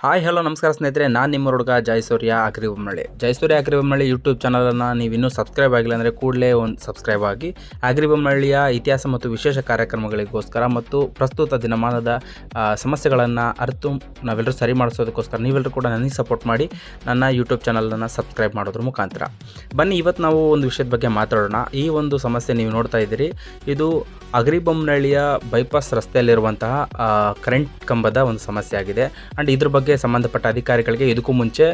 Hi hello ನಮಸ್ಕಾರ ಸ್ನೇಹಿತರೆ, ನಾನು ನಿಮ್ಮ ಹುಡುಗ ಜಯಸೂರ್ಯ ಅಗ್ರಿಬೊಮ್ಮನಹಳ್ಳಿ. ಜಯಸೂರ್ಯ ಅಗ್ರಿಬೊಮ್ಮನಹಳ್ಳಿ ಯೂಟ್ಯೂಬ್ ಚಾನಲನ್ನು ನೀವು ಇನ್ನೂ ಸಬ್ಸ್ಕ್ರೈಬ್ ಆಗಿಲ್ಲ ಅಂದರೆ ಕೂಡಲೇ ಒಂದು ಸಬ್ಸ್ಕ್ರೈಬ್ ಆಗಿ. ಅಗ್ರಿಬೊಮ್ಮನಹಳ್ಳಿಯ ಇತಿಹಾಸ ಮತ್ತು ವಿಶೇಷ ಕಾರ್ಯಕ್ರಮಗಳಿಗೋಸ್ಕರ ಮತ್ತು ಪ್ರಸ್ತುತ ದಿನಮಾನದ ಸಮಸ್ಯೆಗಳನ್ನು ಅರಿತು ನಾವೆಲ್ಲರೂ ಸರಿ ಮಾಡಿಸೋದಕ್ಕೋಸ್ಕರ ನೀವೆಲ್ಲರೂ ಕೂಡ ನನಗೆ ಸಪೋರ್ಟ್ ಮಾಡಿ ನನ್ನ ಯೂಟ್ಯೂಬ್ ಚಾನಲನ್ನು ಸಬ್ಸ್ಕ್ರೈಬ್ ಮಾಡೋದ್ರ ಮುಖಾಂತರ. ಬನ್ನಿ, ಇವತ್ತು ನಾವು ಒಂದು ವಿಷಯದ ಬಗ್ಗೆ ಮಾತಾಡೋಣ. ಈ ಒಂದು ಸಮಸ್ಯೆ ನೀವು ನೋಡ್ತಾ ಇದ್ದೀರಿ, ಇದು ಅಗ್ರಿಬೊಮ್ಮನಹಳ್ಳಿಯ ಬೈಪಾಸ್ ರಸ್ತೆಯಲ್ಲಿರುವಂತಹ ಕರೆಂಟ್ ಕಂಬದ ಒಂದು ಸಮಸ್ಯೆ ಆಗಿದೆ. ಆ್ಯಂಡ್ ಇದ್ರ ಬಗ್ಗೆ ಸಂಬಂಧಪಟ್ಟ ಅಧಿಕಾರಿಗಳಿಗೆ ಇದಕ್ಕೂ ಮುಂಚೆ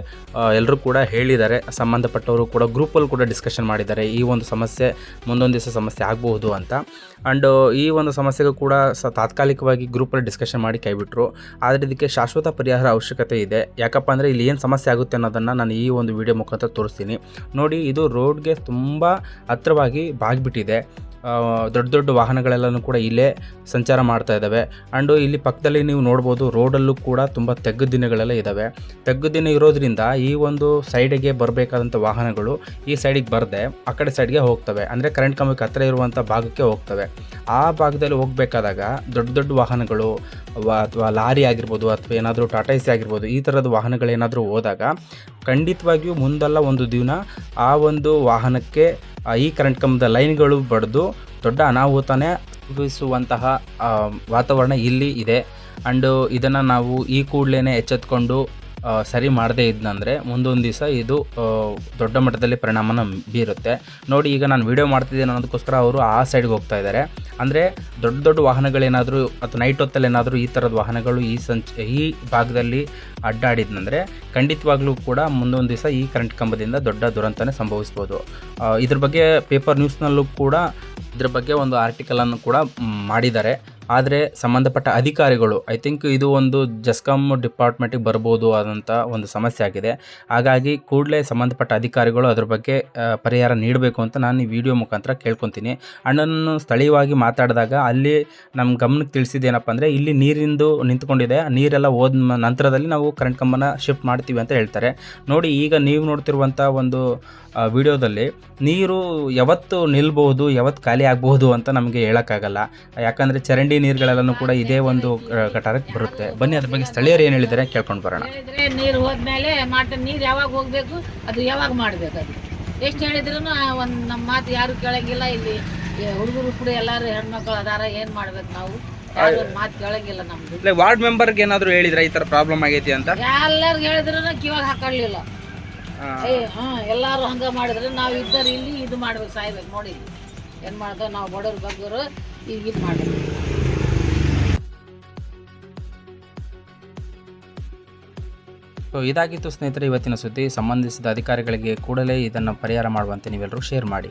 ಎಲ್ಲರೂ ಕೂಡ ಹೇಳಿದ್ದಾರೆ. ಸಂಬಂಧಪಟ್ಟವರು ಕೂಡ ಗ್ರೂಪಲ್ಲಿ ಕೂಡ ಡಿಸ್ಕಷನ್ ಮಾಡಿದ್ದಾರೆ, ಈ ಒಂದು ಸಮಸ್ಯೆ ಮುಂದೊಂದು ದಿವಸ ಸಮಸ್ಯೆ ಆಗಬಹುದು ಅಂತ. ಆ್ಯಂಡ್ ಈ ಒಂದು ಸಮಸ್ಯೆಗೂ ಕೂಡ ತಾತ್ಕಾಲಿಕವಾಗಿ ಗ್ರೂಪಲ್ಲಿ ಡಿಸ್ಕಷನ್ ಮಾಡಿ ಕೈಬಿಟ್ರು. ಆದರೆ ಇದಕ್ಕೆ ಶಾಶ್ವತ ಪರಿಹಾರ ಅವಶ್ಯಕತೆ ಇದೆ. ಯಾಕಪ್ಪ ಅಂದರೆ ಇಲ್ಲಿ ಏನು ಸಮಸ್ಯೆ ಆಗುತ್ತೆ ಅನ್ನೋದನ್ನು ನಾನು ಈ ಒಂದು ವಿಡಿಯೋ ಮುಖಾಂತರ ತೋರಿಸ್ತೀನಿ. ನೋಡಿ, ಇದು ರೋಡ್ಗೆ ತುಂಬ ಹತ್ತಿರವಾಗಿ ಬಾಗಿಬಿಟ್ಟಿದೆ. ದೊಡ್ಡ ದೊಡ್ಡ ವಾಹನಗಳೆಲ್ಲನೂ ಕೂಡ ಇಲ್ಲೇ ಸಂಚಾರ ಮಾಡ್ತಾ ಇದ್ದಾವೆ. ಆ್ಯಂಡು ಇಲ್ಲಿ ಪಕ್ಕದಲ್ಲಿ ನೀವು ನೋಡ್ಬೋದು, ರೋಡಲ್ಲೂ ಕೂಡ ತುಂಬ ತೆಗ್ಗು ದಿನಗಳೆಲ್ಲ ಇದ್ದಾವೆ. ತೆಗ್ಗು ದಿನ ಇರೋದ್ರಿಂದ ಈ ಒಂದು ಸೈಡಿಗೆ ಬರಬೇಕಾದಂಥ ವಾಹನಗಳು ಈ ಸೈಡಿಗೆ ಬರದೆ ಆ ಕಡೆ ಸೈಡ್ಗೆ ಹೋಗ್ತವೆ, ಅಂದರೆ ಕರೆಂಟ್ ಕಂಬಕ್ಕೆ ಹತ್ತಿರ ಇರುವಂಥ ಭಾಗಕ್ಕೆ ಹೋಗ್ತವೆ. ಆ ಭಾಗದಲ್ಲಿ ಹೋಗಬೇಕಾದಾಗ ದೊಡ್ಡ ದೊಡ್ಡ ವಾಹನಗಳು ಅಥವಾ ಲಾರಿ ಆಗಿರ್ಬೋದು ಅಥವಾ ಏನಾದರೂ ಟಾಟಾ ಎಸಿ ಆಗಿರ್ಬೋದು, ಈ ಥರದ ವಾಹನಗಳೇನಾದರೂ ಹೋದಾಗ ಖಂಡಿತವಾಗಿಯೂ ಮುಂದಲ್ಲ ಒಂದು ದಿನ ಆ ಒಂದು ವಾಹನಕ್ಕೆ ಈ ಕರೆಂಟ್ ಕಂಬದ ಲೈನ್ಗಳು ಬಡಿದು ದೊಡ್ಡ ಅನಾಹುತನೇ ಅನುಭವಿಸುವಂತಹ ವಾತಾವರಣ ಇಲ್ಲಿ ಇದೆ. ಆ್ಯಂಡು ಇದನ್ನು ನಾವು ಈ ಕೂಡಲೇ ಎಚ್ಚೆತ್ಕೊಂಡು ಸರಿ ಮಾಡದೇ ಇದ್ದಂದರೆ ಮುಂದೊಂದು ದಿವಸ ಇದು ದೊಡ್ಡ ಮಟ್ಟದಲ್ಲಿ ಪರಿಣಾಮನ ಬೀರುತ್ತೆ. ನೋಡಿ, ಈಗ ನಾನು ವೀಡಿಯೋ ಮಾಡ್ತಿದ್ದೀನಿ ಅನ್ನೋದಕ್ಕೋಸ್ಕರ ಅವರು ಆ ಸೈಡ್ಗೆ ಹೋಗ್ತಾ ಇದ್ದಾರೆ. ಅಂದರೆ ದೊಡ್ಡ ದೊಡ್ಡ ವಾಹನಗಳೇನಾದರೂ ಅಥವಾ ನೈಟ್ ಹೊತ್ತಲ್ಲಿ ಏನಾದರೂ ಈ ಥರದ ವಾಹನಗಳು ಈ ಭಾಗದಲ್ಲಿ ಅಡ್ಡಾಡಿದ್ನಂದರೆ ಖಂಡಿತವಾಗ್ಲೂ ಕೂಡ ಮುಂದೊಂದು ದಿವಸ ಈ ಕರೆಂಟ್ ಕಂಬದಿಂದ ದೊಡ್ಡ ದುರಂತನೇ ಸಂಭವಿಸ್ಬೋದು. ಇದ್ರ ಬಗ್ಗೆ ಪೇಪರ್ ನ್ಯೂಸ್ನಲ್ಲೂ ಕೂಡ ಇದ್ರ ಬಗ್ಗೆ ಒಂದು ಆರ್ಟಿಕಲನ್ನು ಕೂಡ ಮಾಡಿದ್ದಾರೆ. ಆದರೆ ಸಂಬಂಧಪಟ್ಟ ಅಧಿಕಾರಿಗಳು, ಐ ಥಿಂಕ್ ಇದು ಒಂದು ಜಸ್ಕಾಮ್ ಡಿಪಾರ್ಟ್ಮೆಂಟಿಗೆ ಬರ್ಬೋದು ಆದಂಥ ಒಂದು ಸಮಸ್ಯೆ ಆಗಿದೆ. ಹಾಗಾಗಿ ಕೂಡಲೇ ಸಂಬಂಧಪಟ್ಟ ಅಧಿಕಾರಿಗಳು ಅದ್ರ ಬಗ್ಗೆ ಪರಿಹಾರ ನೀಡಬೇಕು ಅಂತ ನಾನು ಈ ವಿಡಿಯೋ ಮುಖಾಂತರ ಕೇಳ್ಕೊತೀನಿ. ಅಣ್ಣನನ್ನು ಸ್ಥಳೀಯವಾಗಿ ಮಾತಾಡಿದಾಗ ಅಲ್ಲಿ ನಮ್ಮ ಗಮನಕ್ಕೆ ತಿಳಿಸಿದ್ದೇನಪ್ಪ ಅಂದರೆ, ಇಲ್ಲಿ ನೀರಿಂದು ನಿಂತ್ಕೊಂಡಿದೆ, ನೀರೆಲ್ಲ ಹೋದ ನಂತರದಲ್ಲಿ ನಾವು ಕರೆಂಟ್ ಕಂಬನ ಶಿಫ್ಟ್ ಮಾಡ್ತೀವಿ ಅಂತ ಹೇಳ್ತಾರೆ. ನೋಡಿ, ಈಗ ನೀವು ನೋಡ್ತಿರುವಂಥ ಒಂದು ವಿಡಿಯೋದಲ್ಲಿ ನೀರು ಯಾವತ್ತು ನಿಲ್ಬಹುದು, ಯಾವತ್ತು ಖಾಲಿ ಆಗಬಹುದು ಅಂತ ನಮಗೆ ಹೇಳೋಕ್ಕಾಗಲ್ಲ. ಯಾಕಂದರೆ ಚರಂಡಿ ನೀರುಗಳೆಲ್ಲನೂ ಕೂಡ ಇದೇ ಒಂದು ಗಟಾರಕ್ಕೆ ಬರುತ್ತೆ. ಬನ್ನಿ, ಅದ್ರ ಬಗ್ಗೆ ಸ್ಥಳೀಯರು ಏನು ಹೇಳಿದ್ದಾರೆ ಕೇಳ್ಕೊಂಡು ಬರೋಣ. ನೀರು ಹೋದ್ಮೇಲೆ ನೀರು ಯಾವಾಗ ಹೋಗಬೇಕು, ಅದು ಯಾವಾಗ ಮಾಡಬೇಕು, ಅದು ಎಷ್ಟು ಹೇಳಿದ್ರು ಒಂದು ನಮ್ಮ ಮಾತು ಯಾರು ಕೇಳಂಗಿಲ್ಲ. ಇಲ್ಲಿ ಹುಡುಗರು ಕೂಡ ಎಲ್ಲರೂ ಹೆಣ್ಮಕ್ಳು ಅದಾರ, ಏನು ಮಾಡ್ಬೇಕು ನಾವು ಮಾತು ಕೇಳಂಗಿಲ್ಲ. ನಮ್ದು ವಾರ್ಡ್ ಮೆಂಬರ್ಗೆ ಏನಾದರೂ ಹೇಳಿದ್ರೆ ಈ ಥರ ಪ್ರಾಬ್ಲಮ್ ಆಗೈತಿ ಅಂತ ಎಲ್ಲರಿಗೂ ಹೇಳಿದ್ರು ಕಿವಾಗ ಹಾಕೊಳ್ಳಿಲ್ಲ. ಎಲ್ಲರೂ ಹಂಗೆ ಮಾಡಿದ್ರೆ ನಾವು ಇದ್ದರು ಇಲ್ಲಿ ಇದು ಮಾಡ್ಬೇಕು, ಸಾಯ್ಬೇಕು. ನೋಡಿ ಏನು ಮಾಡ್ದೋ ನಾವು ಬಡವ್ರ ಬಗ್ಗರು ಈಗ ಇದು ಮಾಡಬೇಕು. ಇದಾಗಿತ್ತು ಸ್ನೇಹಿತರೆ ಇವತ್ತಿನ ಸುದ್ದಿ. ಸಂಬಂಧಿಸಿದ ಅಧಿಕಾರಿಗಳಿಗೆ ಕೂಡಲೇ ಇದನ್ನು ಪರಿಹಾರ ಮಾಡುವಂತೆ ನೀವೆಲ್ಲರೂ ಶೇರ್ ಮಾಡಿ.